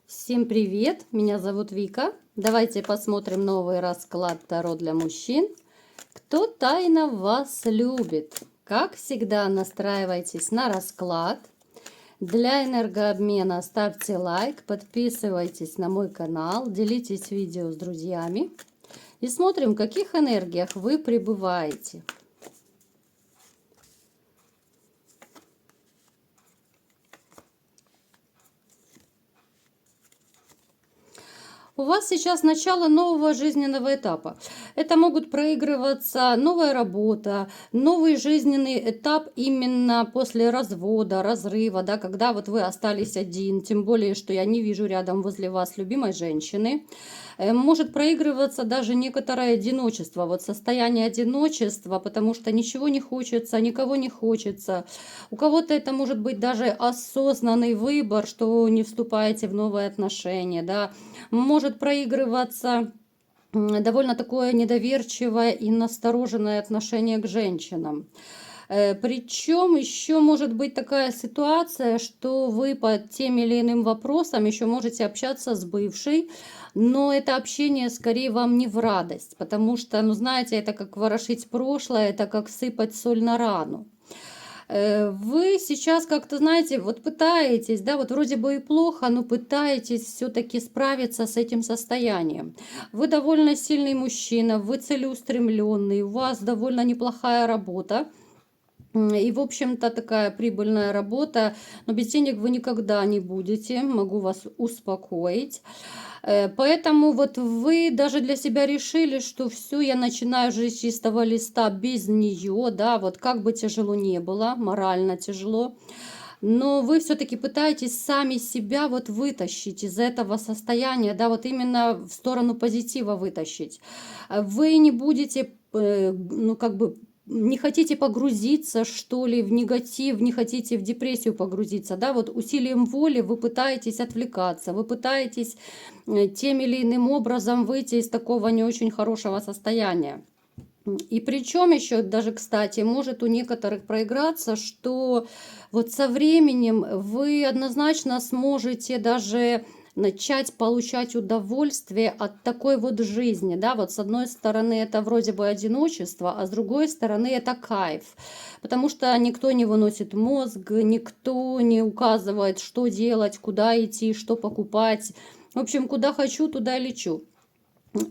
Всем привет! Меня зовут Вика. Давайте посмотрим новый расклад Таро для мужчин. Кто тайно вас любит? Как всегда, настраивайтесь на расклад. Для энергообмена ставьте лайк, подписывайтесь на мой канал, делитесь видео с друзьями. И смотрим, в каких энергиях вы пребываете. У вас сейчас начало нового жизненного этапа. Это могут проигрываться новая работа, новый жизненный этап именно после развода, разрыва, да, когда вот вы остались один, тем более, что я не вижу рядом возле вас любимой женщины. Может проигрываться даже некоторое одиночество, вот состояние одиночества, потому что ничего не хочется, никого не хочется. У кого-то это может быть даже осознанный выбор, что не вступаете в новые отношения, да. Может проигрываться довольно такое недоверчивое и настороженное отношение к женщинам. Причем еще может быть такая ситуация, что вы по тем или иным вопросам еще можете общаться с бывшей, но это общение скорее вам не в радость, потому что, ну знаете, это как ворошить прошлое, это как сыпать соль на рану. Вы сейчас как-то, знаете, вот пытаетесь, да, вот вроде бы и плохо, но пытаетесь все-таки справиться с этим состоянием. Вы довольно сильный мужчина, вы целеустремленный, у вас довольно неплохая работа. И, в общем-то, такая прибыльная работа, но без денег вы никогда не будете, могу вас успокоить. Поэтому вот вы даже для себя решили, что все, я начинаю жить с чистого листа без нее, да, вот как бы тяжело не было, морально тяжело. Но вы все-таки пытаетесь сами себя вот вытащить из этого состояния, да, вот именно в сторону позитива вытащить. Вы не будете, ну, как бы не хотите погрузиться, что ли, в негатив, не хотите в депрессию погрузиться, да, вот усилием воли вы пытаетесь отвлекаться, вы пытаетесь тем или иным образом выйти из такого не очень хорошего состояния. И причем еще даже, кстати, может у некоторых проиграться, что вот со временем вы однозначно сможете даже начать получать удовольствие от такой вот жизни, да, вот с одной стороны это вроде бы одиночество, а с другой стороны это кайф, потому что никто не выносит мозг, никто не указывает, что делать, куда идти, что покупать, в общем, куда хочу, туда лечу.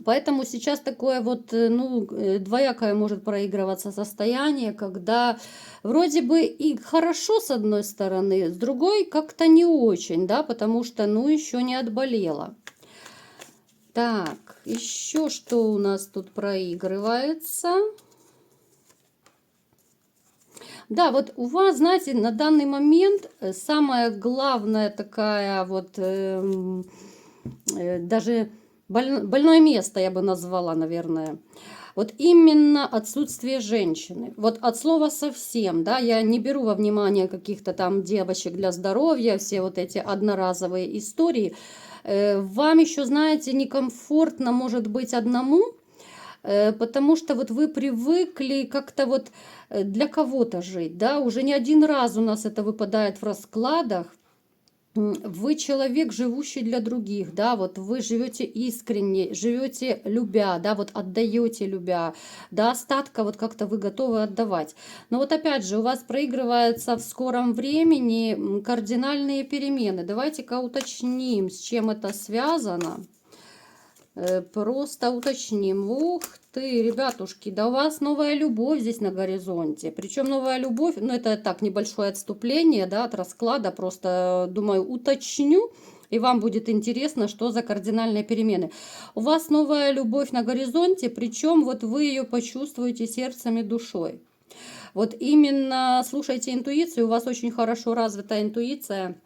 Поэтому сейчас такое вот, ну, двоякое может проигрываться состояние, когда вроде бы и хорошо с одной стороны, с другой как-то не очень, да, потому что, ну, еще не отболела. Так, еще что у нас тут проигрывается? Да, вот у вас, знаете, на данный момент самая главная такая вот, даже больное место я бы назвала, наверное. Вот именно отсутствие женщины. Вот от слова совсем, да, я не беру во внимание каких-то там девочек для здоровья, все вот эти одноразовые истории. Вам еще, знаете, некомфортно может быть одному, потому что вот вы привыкли как-то вот для кого-то жить, да, уже не один раз у нас это выпадает в раскладах. Вы человек, живущий для других, да, вот вы живете искренне, живете любя, да, вот отдаете любя, до остатка вот как-то вы готовы отдавать. Но вот опять же, у вас проигрывается в скором времени кардинальные перемены. Давайте-ка уточним, с чем это связано. Просто уточним. Ух ты, ребятушки, да у вас новая любовь здесь на горизонте. Причем новая любовь, ну это так, небольшое отступление, да, от расклада. Просто, думаю, уточню, и вам будет интересно, что за кардинальные перемены. У вас новая любовь на горизонте, причем вот вы ее почувствуете сердцем и душой. Вот именно слушайте интуицию, у вас очень хорошо развита интуиция.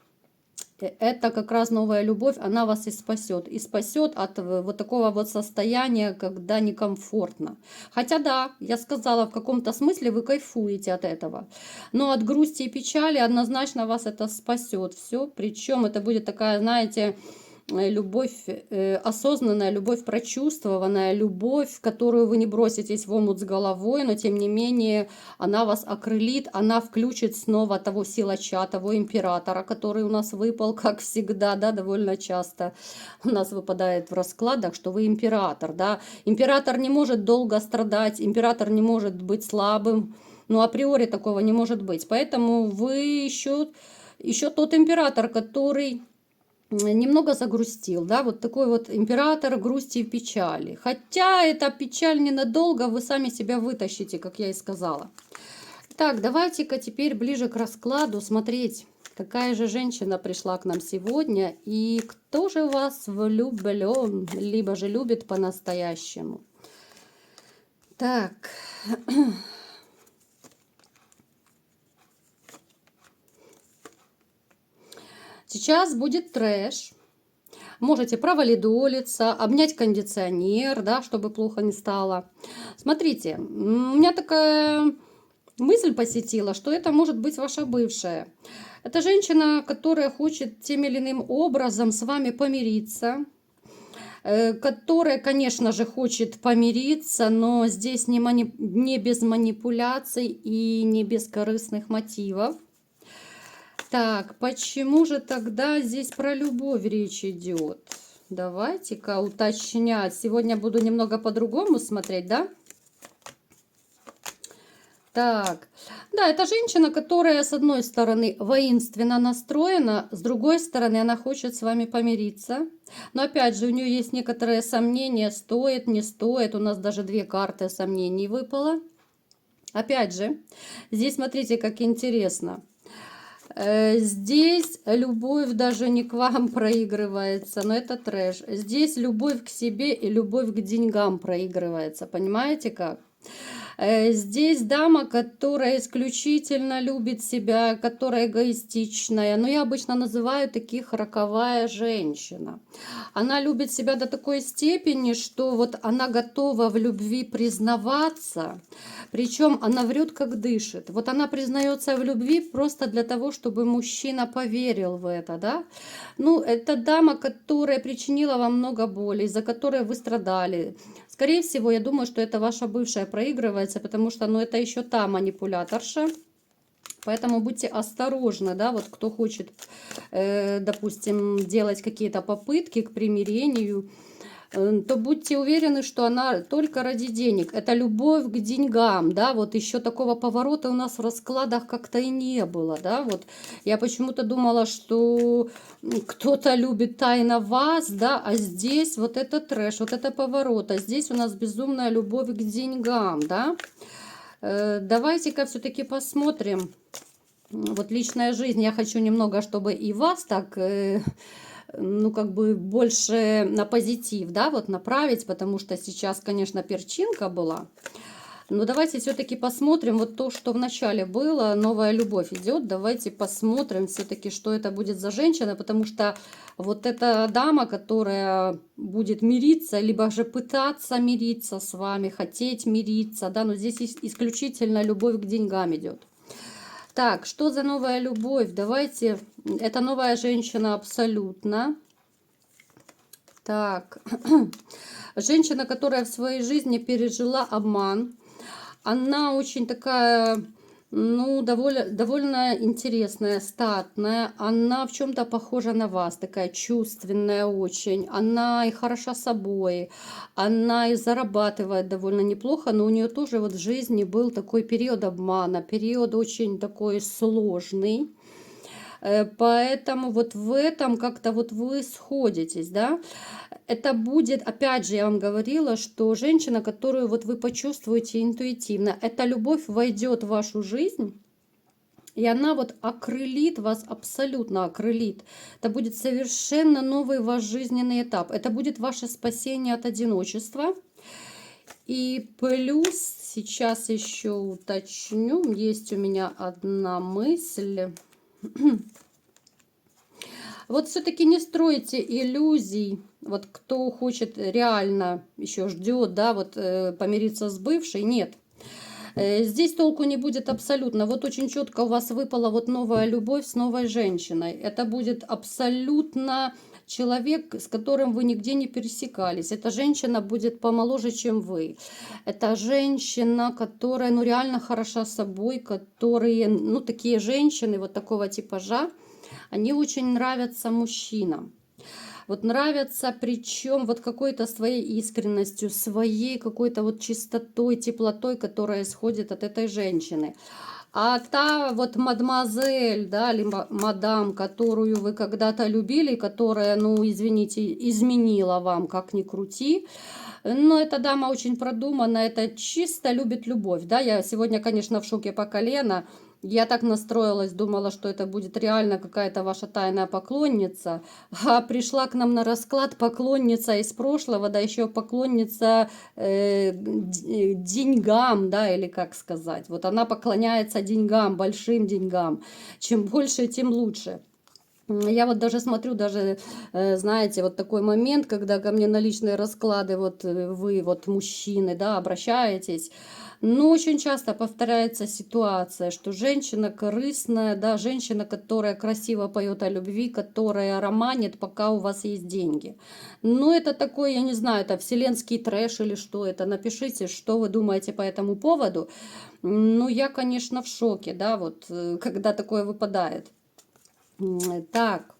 Это как раз новая любовь, она вас и спасет от вот такого вот состояния, когда некомфортно. Хотя да, я сказала, в каком-то смысле вы кайфуете от этого, но от грусти и печали однозначно вас это спасет все, причем это будет такая, знаете, любовь осознанная, любовь прочувствованная, любовь, в которую вы не броситесь в омут с головой, но тем не менее она вас окрылит, она включит снова того силача, того императора, который у нас выпал, как всегда, да, довольно часто у нас выпадает в раскладах, что вы император, да. Император не может долго страдать, император не может быть слабым, ну, априори такого не может быть. Поэтому вы еще тот император, который немного загрустил, да, вот такой вот император грусти и печали. Хотя эта печаль ненадолго, вы сами себя вытащите, как я и сказала. Так, давайте-ка теперь ближе к раскладу смотреть, какая же женщина пришла к нам сегодня и кто же вас влюблен, либо же любит по-настоящему. Так. Сейчас будет трэш. Можете провалидолиться, обнять кондиционер, да, чтобы плохо не стало. Смотрите, у меня такая мысль посетила, что это может быть ваша бывшая. Это женщина, которая хочет тем или иным образом с вами помириться, которая, конечно же, хочет помириться, но здесь не без манипуляций и не без корыстных мотивов. Так, почему же тогда здесь про любовь речь идет? Давайте-ка уточнять. Сегодня буду немного по-другому смотреть, да? Так, да, это женщина, которая, с одной стороны, воинственно настроена, с другой стороны, она хочет с вами помириться. Но, опять же, у нее есть некоторые сомнения, стоит, не стоит. У нас даже 2 карты сомнений выпало. Опять же, здесь смотрите, как интересно. Здесь любовь даже не к вам проигрывается, но это трэш. Здесь любовь к себе и любовь к деньгам проигрывается. Понимаете как? Здесь дама, которая исключительно любит себя, которая эгоистичная. Но я обычно называю таких роковая женщина. Она любит себя до такой степени, что вот она готова в любви признаваться. Причем она врет, как дышит. Вот она признается в любви просто для того, чтобы мужчина поверил в это, да? Ну, это дама, которая причинила вам много боли, из-за которой вы страдали. Скорее всего, я думаю, что это ваша бывшая проигрывается, потому что, ну, это еще та манипуляторша. Поэтому будьте осторожны, да, вот кто хочет, допустим, делать какие-то попытки к примирению, то будьте уверены, что она только ради денег. Это любовь к деньгам, да, вот еще такого поворота у нас в раскладах как-то и не было, да, вот я почему-то думала, что кто-то любит тайно вас, да, а здесь вот это трэш, вот это поворот, а здесь у нас безумная любовь к деньгам, да. Давайте-ка все-таки посмотрим, вот личная жизнь, я хочу немного, чтобы и вас так... ну, как бы больше на позитив, да, вот направить, потому что сейчас, конечно, перчинка была. Но давайте все-таки посмотрим вот то, что в начале было, новая любовь идет. Давайте посмотрим все-таки, что это будет за женщина, потому что вот эта дама, которая будет мириться, либо же пытаться мириться с вами, хотеть мириться, да, но здесь исключительно любовь к деньгам идет. Так, что за новая любовь? Давайте, это новая женщина абсолютно. Так, женщина, которая в своей жизни пережила обман. Она очень такая, ну, довольно интересная, статная. Она в чем-то похожа на вас, такая чувственная очень. Она и хороша собой, она и зарабатывает довольно неплохо, но у нее тоже вот в жизни был такой период обмана, период очень такой сложный. Поэтому вот в этом как-то вот вы сходитесь, да. Это будет, опять же, я вам говорила, что женщина, которую вот вы почувствуете интуитивно, эта любовь войдет в вашу жизнь, и она вот окрылит вас, абсолютно окрылит. Это будет совершенно новый ваш жизненный этап. Это будет ваше спасение от одиночества. И плюс, сейчас еще уточню, есть у меня одна мысль. Вот все-таки не стройте иллюзий, вот кто хочет реально, еще ждет, да, вот помириться с бывшей, нет. Здесь толку не будет абсолютно. Вот очень четко у вас выпала вот новая любовь с новой женщиной. Это будет абсолютно человек, с которым вы нигде не пересекались. Эта женщина будет помоложе, чем вы. Это женщина, которая, ну, реально хороша собой, которые, ну, такие женщины вот такого типажа, они очень нравятся мужчинам. Вот нравятся, причем вот какой-то своей искренностью, своей какой-то вот чистотой, теплотой, которая исходит от этой женщины. А та вот мадемуазель, да, либо мадам, которую вы когда-то любили, которая, ну, извините, изменила вам, как ни крути, но эта дама очень продумана, это чисто любит любовь, да, я сегодня, конечно, в шоке по колено. Я так настроилась, думала, что это будет реально какая-то ваша тайная поклонница, а пришла к нам на расклад поклонница из прошлого, да еще поклонница деньгам, да, или как сказать. Вот она поклоняется деньгам, большим деньгам. Чем больше, тем лучше. Я вот даже смотрю, даже, знаете, вот такой момент, когда ко мне на личные расклады, вот вы, вот мужчины, да, обращаетесь, но очень часто повторяется ситуация, что женщина корыстная, да, женщина, которая красиво поет о любви, которая романит, пока у вас есть деньги. Ну, это такой, я не знаю, это вселенский трэш или что это, напишите, что вы думаете по этому поводу. Ну, я, конечно, в шоке, да, вот, когда такое выпадает. Так,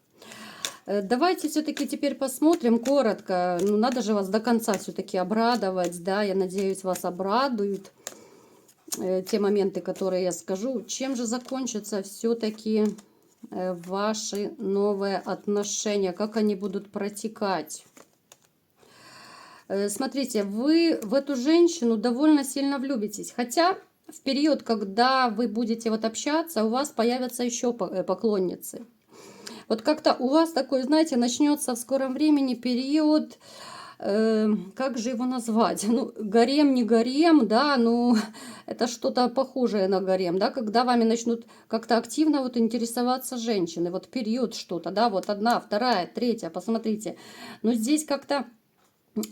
давайте все-таки теперь посмотрим коротко. Ну, надо же вас до конца все-таки обрадовать, да, я надеюсь, вас обрадуют те моменты, которые я скажу. Чем же закончатся все-таки ваши новые отношения, как они будут протекать? Смотрите, вы в эту женщину довольно сильно влюбитесь, хотя в период, когда вы будете вот общаться, у вас появятся еще поклонницы. Вот как-то у вас такой, знаете, начнется в скором времени период, как же его назвать? Ну, гарем, не гарем, да, ну, это что-то похожее на гарем, да, когда вами начнут как-то активно вот интересоваться женщины, вот период что-то, да, вот одна, вторая, третья, посмотрите. Но здесь как-то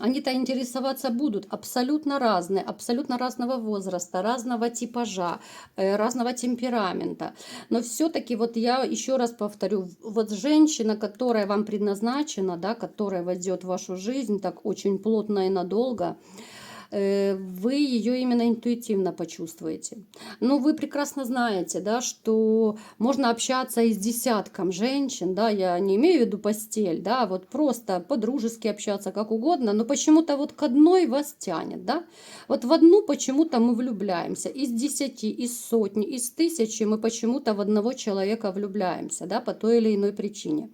они-то интересоваться будут абсолютно разные, абсолютно разного возраста, разного типажа, разного темперамента. Но все-таки вот я еще раз повторю, вот женщина, которая вам предназначена, да, которая войдет в вашу жизнь так очень плотно и надолго, вы ее именно интуитивно почувствуете. Но вы прекрасно знаете, да, что можно общаться и с десятком женщин, да, я не имею в виду постель, да, вот просто по-дружески общаться, как угодно, но почему-то вот к одной вас тянет, да, вот в одну почему-то мы влюбляемся, из 10, из сотни, из тысячи мы почему-то в одного человека влюбляемся, да, по той или иной причине.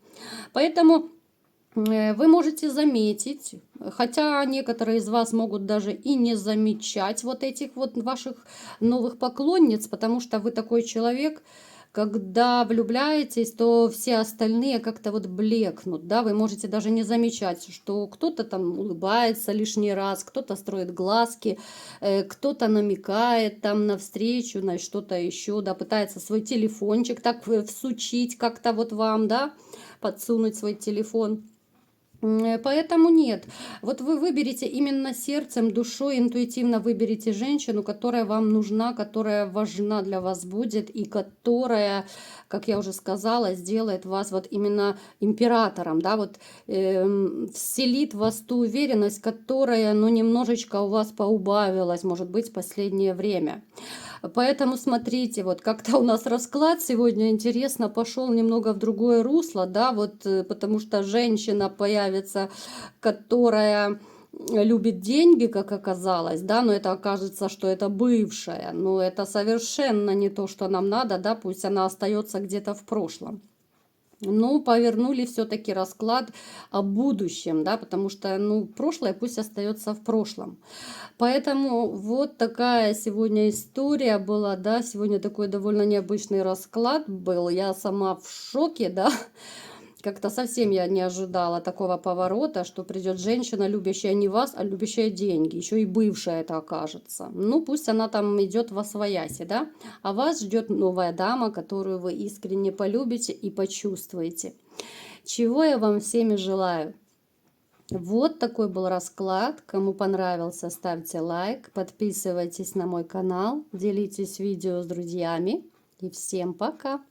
Поэтому вы можете заметить, хотя некоторые из вас могут даже и не замечать вот этих вот ваших новых поклонниц, потому что вы такой человек, когда влюбляетесь, то все остальные как-то вот блекнут, да, вы можете даже не замечать, что кто-то там улыбается лишний раз, кто-то строит глазки, кто-то намекает там на встречу, на что-то еще, да, пытается свой телефончик так всучить как-то вот вам, да, подсунуть свой телефон. Поэтому нет. Вот вы выберите именно сердцем, душой, интуитивно выберите женщину, которая вам нужна, которая важна для вас будет и которая, как я уже сказала, сделает вас вот именно императором, да, вот вселит в вас ту уверенность, которая, ну, немножечко у вас поубавилась, может быть, в последнее время. Поэтому смотрите, вот как-то у нас расклад сегодня, интересно, пошел немного в другое русло, да, вот потому что женщина появится, которая любит деньги, как оказалось, да, но это окажется, что это бывшая, но это совершенно не то, что нам надо, да, пусть она остается где-то в прошлом. Ну, повернули все-таки расклад о будущем, да, потому что, ну, прошлое пусть остается в прошлом. Поэтому вот такая сегодня история была, да, сегодня такой довольно необычный расклад был. Я сама в шоке, да, как-то совсем я не ожидала такого поворота, что придет женщина, любящая не вас, а любящая деньги. Еще и бывшая это окажется. Ну, пусть она там идет во свояси, да. А вас ждет новая дама, которую вы искренне полюбите и почувствуете. Чего я вам всеми желаю. Вот такой был расклад. Кому понравился, ставьте лайк, подписывайтесь на мой канал, делитесь видео с друзьями. И всем пока!